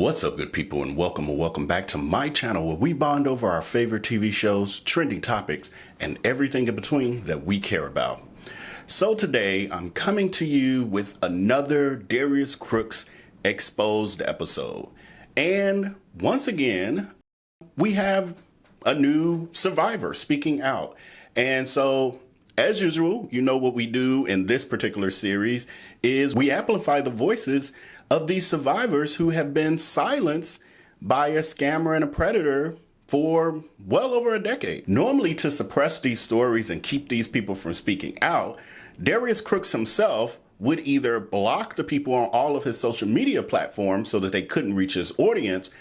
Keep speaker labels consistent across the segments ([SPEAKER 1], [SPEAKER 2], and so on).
[SPEAKER 1] What's up, good people, and welcome back to my channel where we bond over our favorite TV shows, trending topics, and everything in between that we care about. So today, I'm coming to you with another Darius Crooks Exposed episode. And once again, we have a new survivor speaking out. And so, as usual, you know what we do in this particular series is we amplify the voices of these survivors who have been silenced by a scammer and a predator for well over a decade. Normally, to suppress these stories and keep these people from speaking out, Darius Crooks himself would either block the people on all of his social media platforms so that they couldn't reach his audience,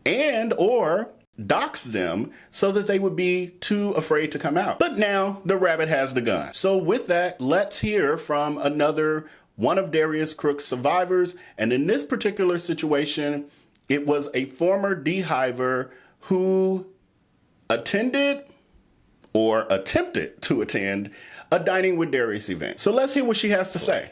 [SPEAKER 1] and or dox them so that they would be too afraid to come out. But now the rabbit has the gun. So with that, let's hear from another one of Darius Crooks' survivors. And in this particular situation, it was a former Dhiver who attended or attempted to attend a Dining with Darius event. So let's hear what she has to say.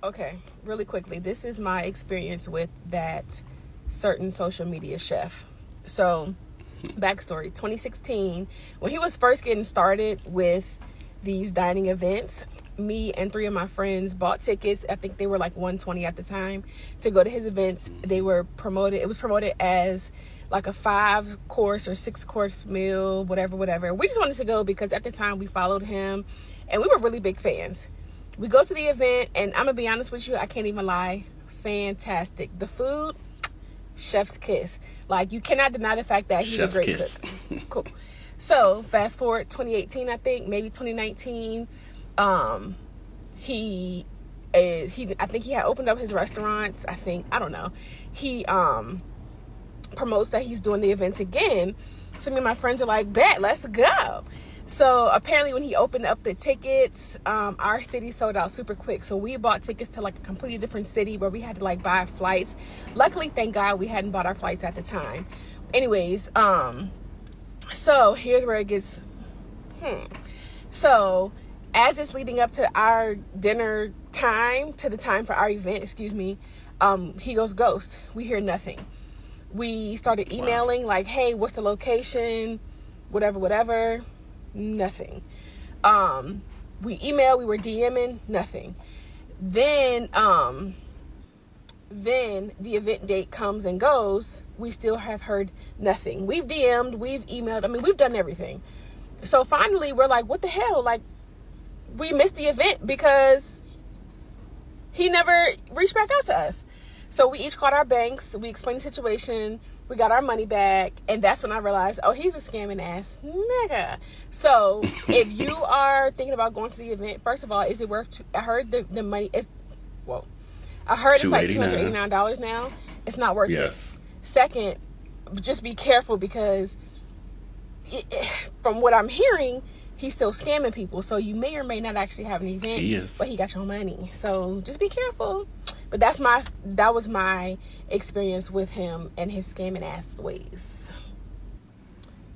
[SPEAKER 2] Okay, really quickly, this is my experience with that certain social media chef. So, backstory, 2016, when he was first getting started with these dining events, me and 3 of my friends bought tickets. I think they were like $120 at the time to go to his events. They were promoted. It was promoted as like a 5-course or 6-course meal, whatever. We just wanted to go because at the time we followed him and we were really big fans. We go to the event and I'm gonna be honest with you, I can't even lie, fantastic. The food, chef's kiss. Like, you cannot deny the fact that he's chef's a great cook. Cool. So fast forward 2018, I think, maybe 2019. I think he had opened up his restaurants. I don't know. He promotes that he's doing the events again. So me and my friends are like, bet, let's go. So apparently when he opened up the tickets, our city sold out super quick. So we bought tickets to like a completely different city where we had to like buy flights. Luckily, thank God, we hadn't bought our flights at the time. Anyways, so here's where it gets, So as it's leading up to our dinner time, to the time for our event, he goes ghost. We hear nothing. We started emailing like, hey, what's the location? Whatever. Nothing. We were DMing, nothing. Then the event date comes and goes. We still have heard nothing. We've DM'd, we've emailed. I mean, we've done everything. So finally, we're like, what the hell? Like, we missed the event because he never reached back out to us. So we each called our banks. We explained the situation. We got our money back. And that's when I realized, oh, he's a scamming ass nigga. So if you are thinking about going to the event, first of all, is it worth, I heard the money is, I heard it's like $289 now. It's not worth it. Second, just be careful because from what I'm hearing, he's still scamming people. So you may or may not actually have an event, but he got your money. So just be careful. But that was my experience with him and his scamming ass ways.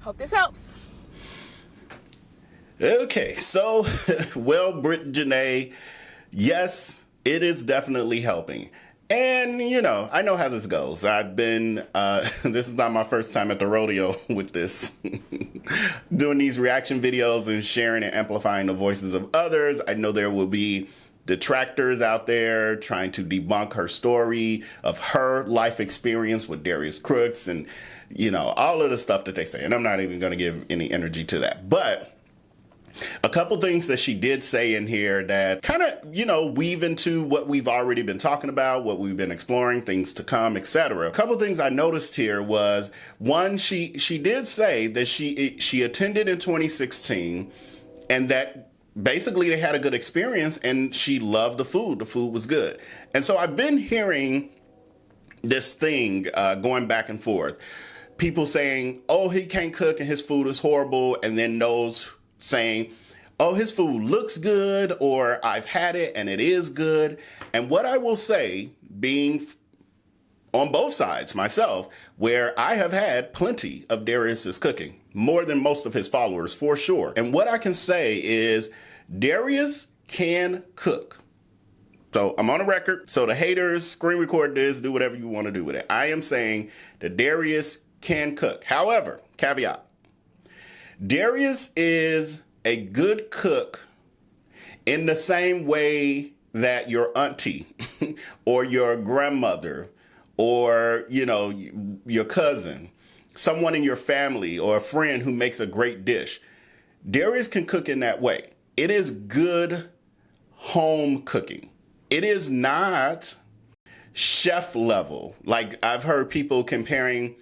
[SPEAKER 2] Hope this helps.
[SPEAKER 1] Okay, so, well, Britt Janae, yes, it is definitely helping. And, you know, I know how this goes. I've been, this is not my first time at the rodeo with this, doing these reaction videos and sharing and amplifying the voices of others. I know there will be detractors out there trying to debunk her story of her life experience with Darius Crooks and, you know, all of the stuff that they say. And I'm not even going to give any energy to that. But a couple things that she did say in here that kind of, you know, weave into what we've already been talking about, what we've been exploring, things to come, etc. A couple things I noticed here was, one, she did say that she attended in 2016 and that basically they had a good experience and she loved the food. The food was good. And so I've been hearing this thing going back and forth. People saying, oh, he can't cook and his food is horrible. And then those saying, oh, his food looks good, or I've had it and it is good. And what I will say, being on both sides myself, where I have had plenty of Darius's cooking, more than most of his followers for sure. And what I can say is Darius can cook. So I'm on the record. So the haters, screen record this, do whatever you want to do with it. I am saying that Darius can cook. However, caveat, Darius is a good cook in the same way that your auntie or your grandmother or, you know, your cousin, someone in your family or a friend who makes a great dish. Darius can cook in that way. It is good home cooking. It is not chef level. Like I've heard people comparing,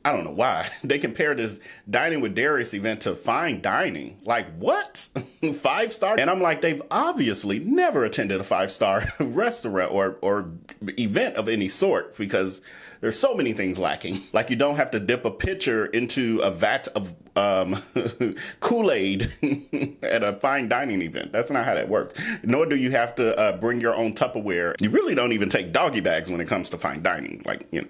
[SPEAKER 1] I don't know why, they compare this Dining with Darius event to fine dining. Like what? 5-star? And I'm like, they've obviously never attended a 5-star restaurant or event of any sort, because there's so many things lacking. Like you don't have to dip a pitcher into a vat of Kool-Aid at a fine dining event. That's not how that works. Nor do you have to bring your own Tupperware. You really don't even take doggy bags when it comes to fine dining, like, you know.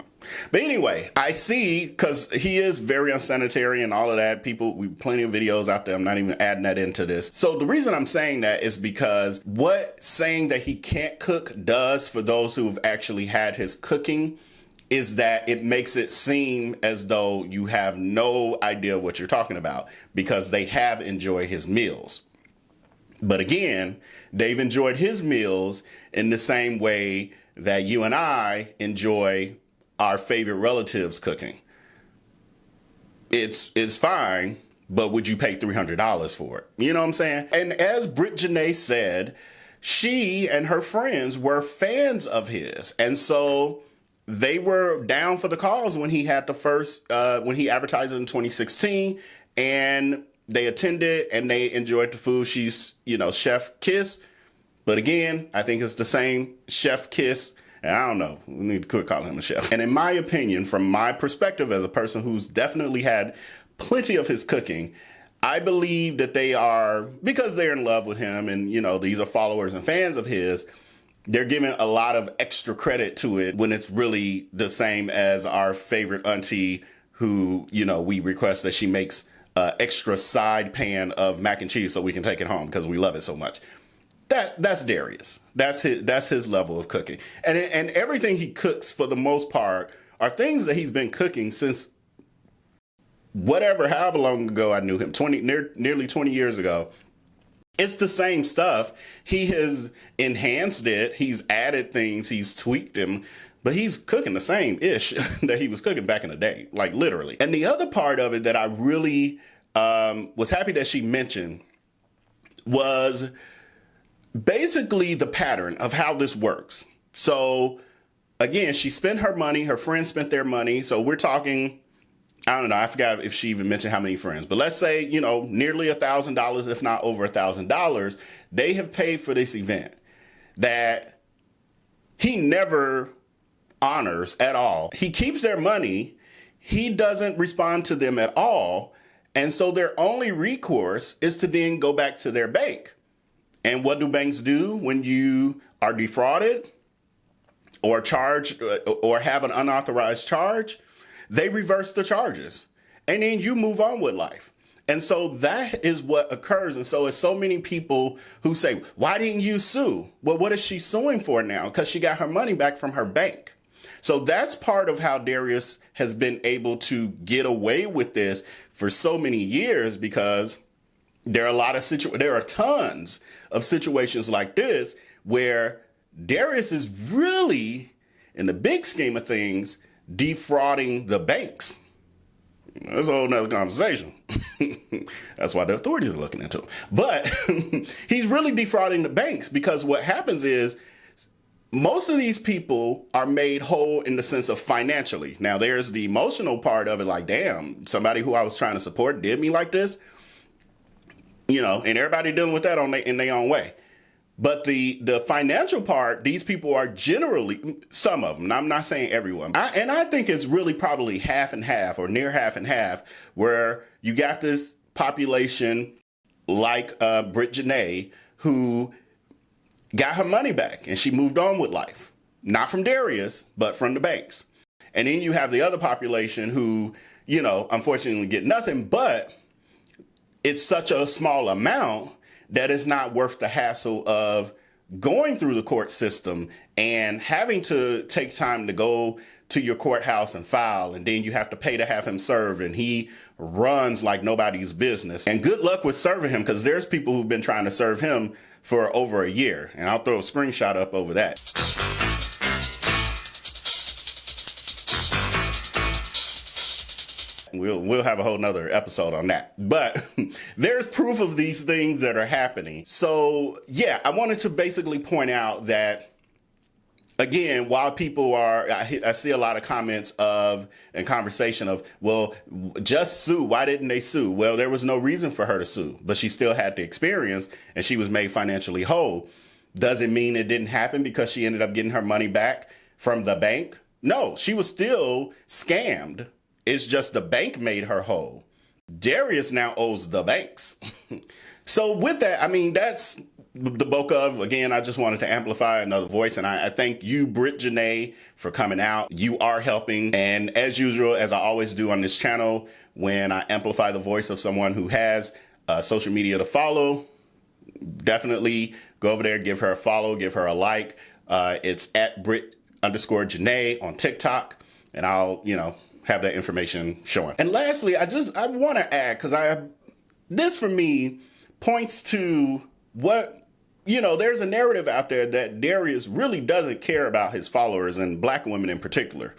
[SPEAKER 1] But anyway, I see, because he is very unsanitary and all of that. Plenty of videos out there. I'm not even adding that into this. So the reason I'm saying that is because what saying that he can't cook does for those who've actually had his cooking is that it makes it seem as though you have no idea what you're talking about, because they have enjoyed his meals. But again, they've enjoyed his meals in the same way that you and I enjoy our favorite relatives cooking. It's fine, but would you pay $300 for it? You know what I'm saying? And as Britt Janae said, she and her friends were fans of his. And so they were down for the cause when he had the first, when he advertised it in 2016, and they attended and they enjoyed the food. She's, you know, chef kiss. But again, I think it's the same chef kiss. And I don't know, we need to quit calling him a chef. And in my opinion, from my perspective as a person who's definitely had plenty of his cooking, I believe that they are, because they're in love with him and, you know, these are followers and fans of his, they're giving a lot of extra credit to it when it's really the same as our favorite auntie who, you know, we request that she makes an extra side pan of mac and cheese so we can take it home because we love it so much. That's Darius. That's his level of cooking. And everything he cooks for the most part are things that he's been cooking since however long ago I knew him, nearly 20 years ago. It's the same stuff. He has enhanced it. He's added things. He's tweaked them. But he's cooking the same ish that he was cooking back in the day, like literally. And the other part of it that I really was happy that she mentioned was basically the pattern of how this works. So again, she spent her money. Her friends spent their money. So we're talking, I don't know, I forgot if she even mentioned how many friends, but let's say, you know, nearly $1,000, if not over $1,000, they have paid for this event that he never honors at all. He keeps their money. He doesn't respond to them at all. And so their only recourse is to then go back to their bank. And what do banks do when you are defrauded or charged or have an unauthorized charge? They reverse the charges and then you move on with life. And so that is what occurs. And so it's so many people who say, why didn't you sue? Well, what is she suing for now? Because she got her money back from her bank. So that's part of how Darius has been able to get away with this for so many years, because there are tons of situations like this where Darius is really, in the big scheme of things, defrauding the banks. That's a whole nother conversation. That's why the authorities are looking into it. But he's really defrauding the banks, because what happens is most of these people are made whole in the sense of financially. Now, there's the emotional part of it, like, damn, somebody who I was trying to support did me like this. You know, and everybody dealing with that in their own way. But the financial part, these people are generally, some of them, I'm not saying everyone, and I think it's really probably half and half or near half and half, where you got this population like Britt Janae, who got her money back and she moved on with life. Not from Darius, but from the banks. And then you have the other population who, you know, unfortunately get nothing, but it's such a small amount that it's not worth the hassle of going through the court system and having to take time to go to your courthouse and file, and then you have to pay to have him served, and he runs like nobody's business. And good luck with serving him, because there's people who've been trying to serve him for over a year. And I'll throw a screenshot up over that. We'll have a whole nother episode on that. But there's proof of these things that are happening. So yeah, I wanted to basically point out that, again, while people are, I see a lot of comments and conversation of, well, just sue. Why didn't they sue? Well, there was no reason for her to sue, but she still had the experience and she was made financially whole. Does it mean it didn't happen because she ended up getting her money back from the bank? No, she was still scammed. It's just the bank made her whole. Darius now owes the banks. So with that, I mean, that's the bulk of, again, I just wanted to amplify another voice. And I thank you, Brit Janae, for coming out. You are helping. And as usual, as I always do on this channel, when I amplify the voice of someone who has social media to follow, definitely go over there, give her a follow, give her a like. It's at Brit_Janae on TikTok. And I'll, have that information showing. And lastly, I want to add, because this for me points to what, there's a narrative out there that Darius really doesn't care about his followers, and black women in particular.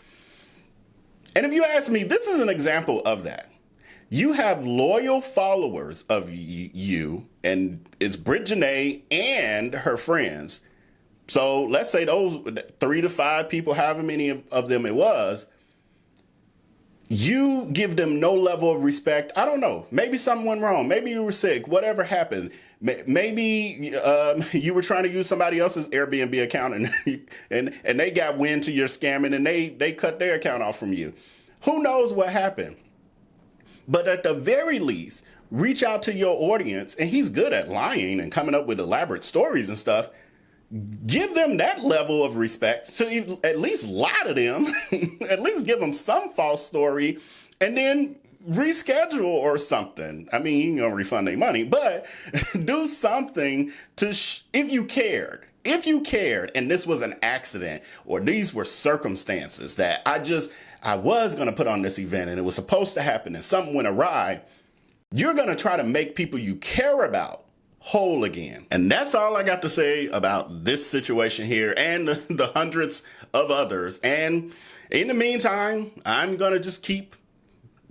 [SPEAKER 1] And if you ask me, this is an example of that. You have loyal followers of you, and it's Brit Janae and her friends. So let's say those 3 to 5 people, however many of them it was, you give them no level of respect. I don't know. Maybe something went wrong. Maybe you were sick. Whatever happened. Maybe you were trying to use somebody else's Airbnb account and they got wind to your scamming and they cut their account off from you. Who knows what happened? But at the very least, reach out to your audience. And he's good at lying and coming up with elaborate stories and stuff. Give them that level of respect to at least lie to them, at least give them some false story, and then reschedule or something. I mean, you can refund their money, but do something to, if you cared, and this was an accident, or these were circumstances that I was going to put on this event and it was supposed to happen and something went awry, you're going to try to make people you care about whole again. And that's all I got to say about this situation here and the hundreds of others. And in the meantime, I'm going to just keep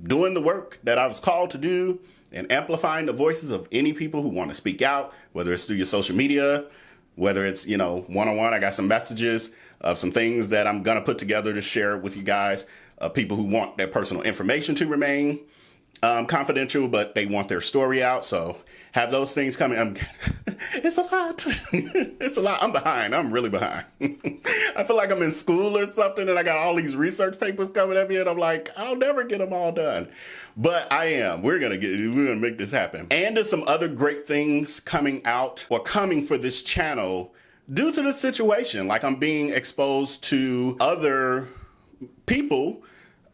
[SPEAKER 1] doing the work that I was called to do and amplifying the voices of any people who want to speak out, whether it's through your social media, whether it's, one-on-one. I got some messages of some things that I'm going to put together to share with you guys, people who want their personal information to remain confidential, but they want their story out. So have those things coming. It's a lot. It's a lot. I'm behind. I'm really behind. I feel like I'm in school or something and I got all these research papers coming at me and I'm like, I'll never get them all done. But I am. We're going to make this happen. And there's some other great things coming out or coming for this channel due to the situation. Like I'm being exposed to other people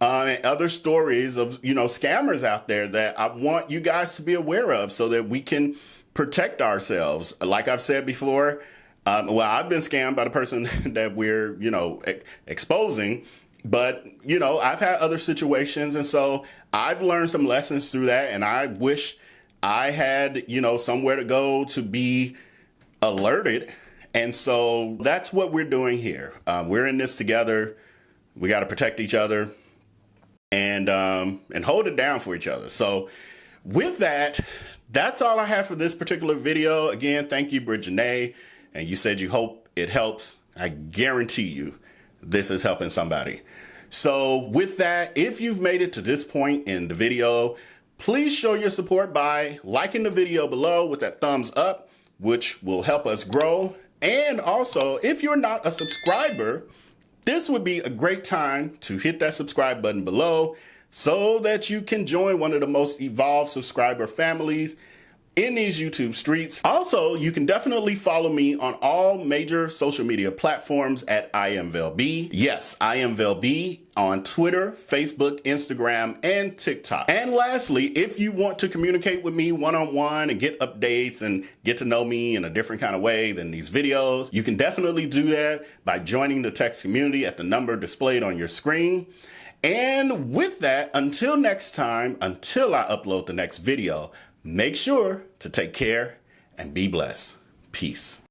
[SPEAKER 1] and other stories of, scammers out there that I want you guys to be aware of so that we can protect ourselves. Like I've said before, I've been scammed by the person that we're, exposing, but, I've had other situations. And so I've learned some lessons through that. And I wish I had, somewhere to go to be alerted. And so that's what we're doing here. We're in this together. We got to protect each other. And hold it down for each other. So with that, that's all I have for this particular video. Again, thank you, Brit Janae. And you said you hope it helps. I guarantee you this is helping somebody. So with that, if you've made it to this point in the video, please show your support by liking the video below with that thumbs up, which will help us grow. And also, if you're not a subscriber, this would be a great time to hit that subscribe button below so that you can join one of the most evolved subscriber families in these YouTube streets. Also, you can definitely follow me on all major social media platforms at IAmVellB. Yes, IAmVellB on Twitter, Facebook, Instagram, and TikTok. And lastly, if you want to communicate with me one-on-one and get updates and get to know me in a different kind of way than these videos, you can definitely do that by joining the text community at the number displayed on your screen. And with that, until next time, until I upload the next video, make sure to take care and be blessed. Peace.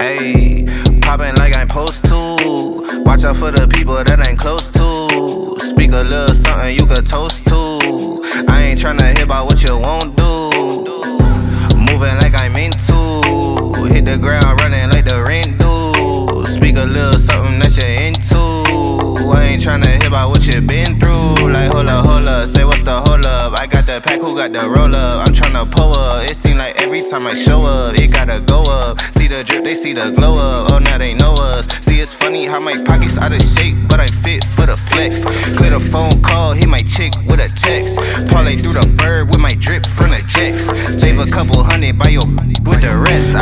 [SPEAKER 3] Ayy, poppin' like I'm supposed to. Watch out for the people that ain't close to. Speak a little something you could toast to. I ain't tryna hear about what you won't do. Moving like I'm into. Hit the ground running like the rain do. Speak a little something that you're into. I ain't tryna hear about what you been through. Like hold up, say what's the hold up. I got the pack, who got the roll up? I'm tryna pull up. It seem like every time I show up, it gotta go up. See the drip, they see the glow up. Oh, now they know us. See, it's funny how my pockets out of shape, but I'm fit for the flex. Clear the phone call, hit my chick with a text. Parlay through the bird with my drip from the jets. Save a couple hundred by your with the rest.